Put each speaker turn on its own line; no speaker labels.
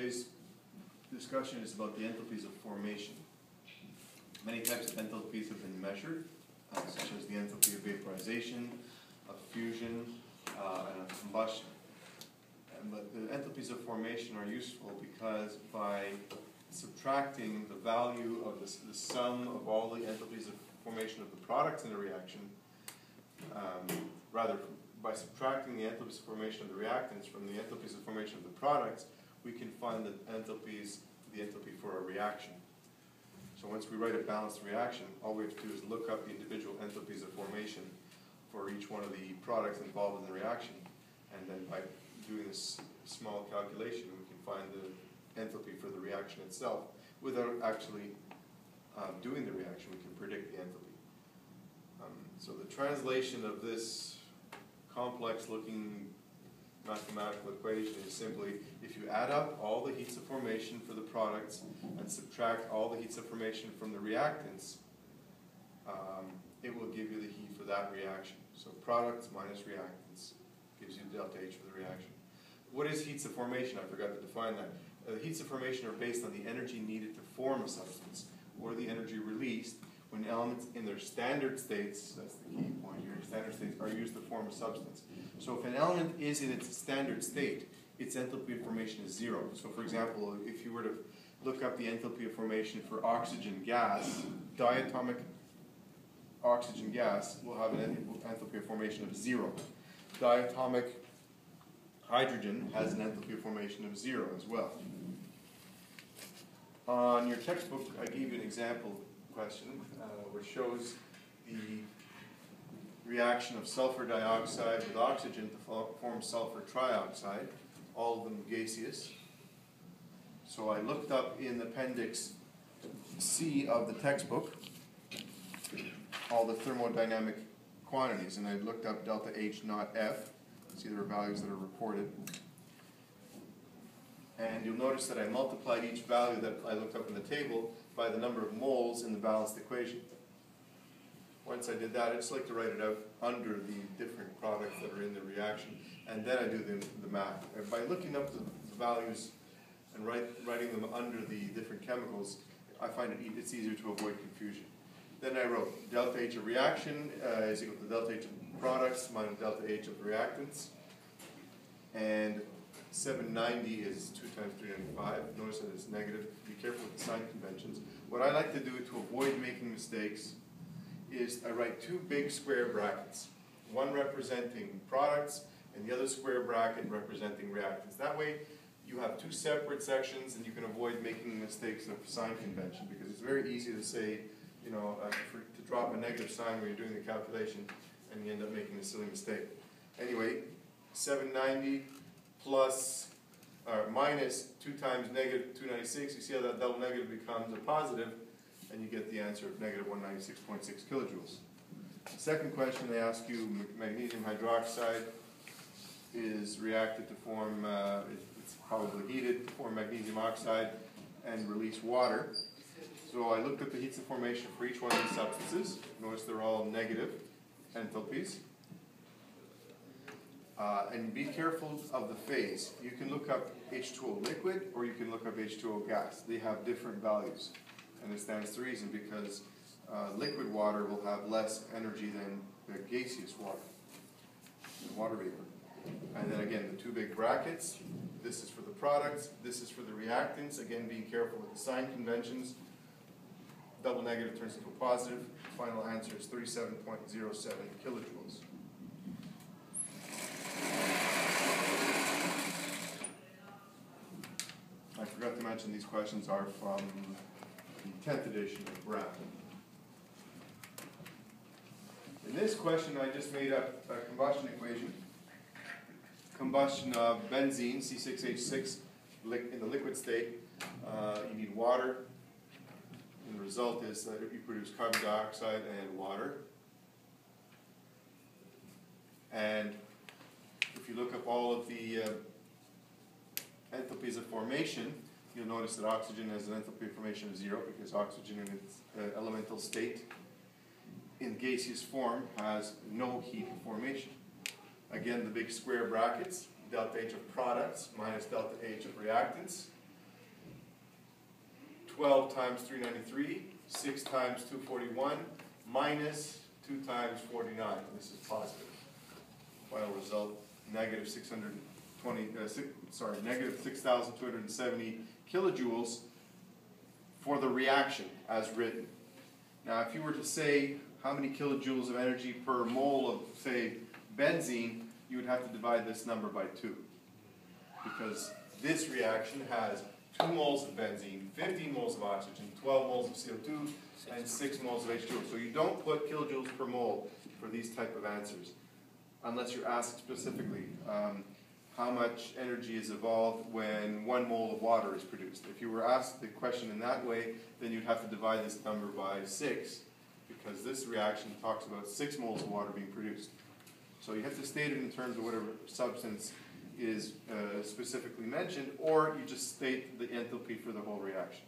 today's discussion is about the enthalpies of formation. Many types of enthalpies have been measured, such as the enthalpy of vaporization, of fusion, and of combustion. But the enthalpies of formation are useful because by subtracting the value of the sum of all the enthalpies of formation of the products in a reaction, rather by subtracting the enthalpies of formation of the reactants from the enthalpies of formation of the products, we can find the enthalpy for a reaction. So once we write a balanced reaction, all we have to do is look up the individual enthalpies of formation for each one of the products involved in the reaction, and then by doing this small calculation, we can find the enthalpy for the reaction itself. Without actually doing the reaction, we can predict the enthalpy. So the translation of this complex-looking mathematical equation is simply, if you add up all the heats of formation for the products and subtract all the heats of formation from the reactants, it will give you the heat for that reaction. So products minus reactants gives you delta H for the reaction. What is heats of formation? I forgot to define that. Heats of formation are based on the energy needed to form a substance, or the energy released when elements in their standard states, that's the key point here, standard states are used to form a substance. So if an element is in its standard state, its enthalpy of formation is zero. So for example, if you were to look up the enthalpy of formation for oxygen gas, diatomic oxygen gas will have an enthalpy of formation of zero. Diatomic hydrogen has an enthalpy of formation of zero as well. On your textbook, I gave you an example question which shows the reaction of sulfur dioxide with oxygen to form sulfur trioxide, all of them gaseous. So I looked up in Appendix C of the textbook all the thermodynamic quantities, and I looked up delta H naught F. See, there are values that are reported. And you'll notice that I multiplied each value that I looked up in the table by the number of moles in the balanced equation. Once I did that, I just like to write it out under the different products that are in the reaction, and then I do the math. And by looking up the values and writing them under the different chemicals, I find it's easier to avoid confusion. Then I wrote delta H of reaction is equal to delta H of products minus delta H of reactants. And 790 is 2 times 395. Notice that it's negative. Be careful with the sign conventions. What I like to do to avoid making mistakes is I write two big square brackets, one representing products and the other square bracket representing reactants. That way you have two separate sections and you can avoid making mistakes of sign convention, because it's very easy to say, you know, to drop a negative sign when you're doing the calculation and you end up making a silly mistake. Anyway, 790 plus minus 2 times negative 296, you see how that double negative becomes a positive, and you get the answer of negative 196.6 kilojoules. The second question they ask you, magnesium hydroxide is reacted to form, it's probably heated to form magnesium oxide and release water. So I looked at the heats of formation for each one of these substances. Notice they're all negative enthalpies. And be careful of the phase. You can look up H2O liquid or you can look up H2O gas. They have different values. And it stands to reason because liquid water will have less energy than the gaseous water, water vapor. And then again, the two big brackets. This is for the products, this is for the reactants. Again, being careful with the sign conventions. Double negative turns into a positive. Final answer is 37.07 kilojoules. I forgot to mention these questions are from the 10th edition of Brown. In this question, I just made up a combustion equation. Combustion of benzene, C6H6, in the liquid state. You need water. And the result is that you produce carbon dioxide and water. And if you look up all of the enthalpies of formation, you'll notice that oxygen has an enthalpy of formation of 0 because oxygen in its elemental state in gaseous form has no heat of formation. Again, the big square brackets, delta H of products minus delta H of reactants. 12 times 393, 6 times 241, minus 2 times 49. This is positive. Final result, negative 6,270 kilojoules for the reaction as written. Now, if you were to say how many kilojoules of energy per mole of, say, benzene, you would have to divide this number by 2. Because this reaction has 2 moles of benzene, 15 moles of oxygen, 12 moles of CO2, and 6 moles of H2O. So you don't put kilojoules per mole for these type of answers, unless you're asked specifically how much energy is evolved when 1 mole of water is produced. If you were asked the question in that way, then you'd have to divide this number by 6, because this reaction talks about 6 moles of water being produced. So you have to state it in terms of whatever substance is specifically mentioned, or you just state the enthalpy for the whole reaction.